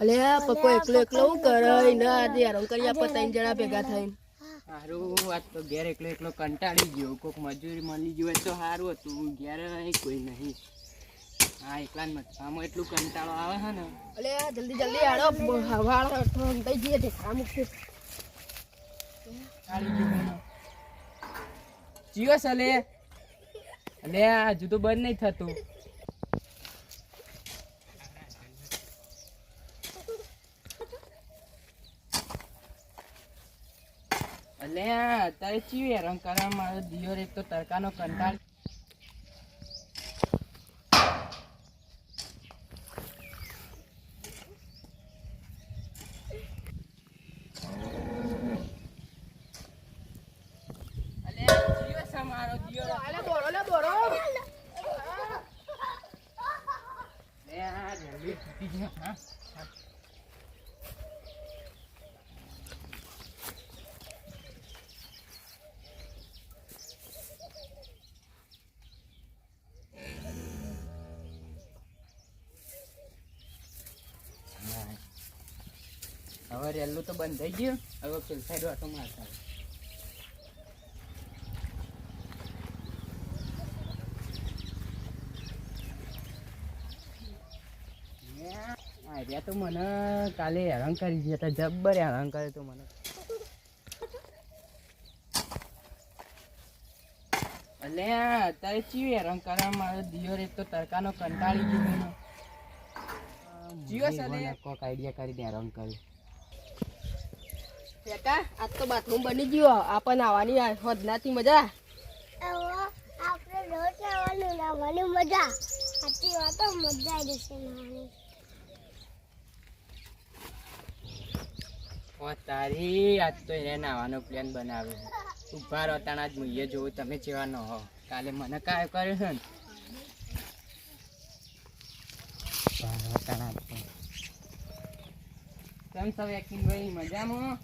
અલે પપ્પો એકલો એકલો હું કરે ને આજે હેરાન કરી આપણે ત્રણ જણા ભેગા થઈને. સારું આજ તો ઘેર એકલો એકલો કંટાળી ગયો. કોક મજૂરી મળી ગયું હોય તો સારું હતું. ઘેર કોઈ નહીં. હા એકલા જ આમાં એટલું કંટાળો આવે છે ને. અલે જલ્દી જલ્દી આડો હવાળ થઈ જઈએ ઢેખા મૂકશે. જીવો સલે અલે હજુ તો બંધ નહીં થતું. અલે અત્યારે ચીવી હેરાન કરવા મારો દિયોર એક તો તડકાનો કંટાળ. અલે જીવો છે મારો દિયોર. અલે બોરો લે બોરો. લે આ જલ્દી તૂટી ગયો. હા હવે રેલું તો બંધ થઈ ગયું. હવે પેલ સાઈડ વાટો મારતા રહ્યા તો મને કાલે હેરાન કરી ગયા હતા. જબ્બર હેરાન કરે તો મને. એટલે અત્યારે ચીવી હેરાન કરવા મારો દિયોર એક તો તડકાનો કંટાળી ગયો. જીવો સાલે કોક આઈડિયા કરીને હેરાન કર્યું. બેટા આજ તો બાથરૂમ બની ગયો. આપણને આવવાની હોદનાથી મજા. આપણે રોજ નાવાની મજા. સાચી વાત મજા આવી જશે નાવાની. તારી આજ તો એને નાવાનો પ્લાન બનાવ્યો. ઉભા રહો તાણ આજ મુઈએ જોઉં તમે જેવા ન હો. કાલે મને કાય કર્યો છે ને. કેમ છો વેકિંગ ભાઈ મજામાં?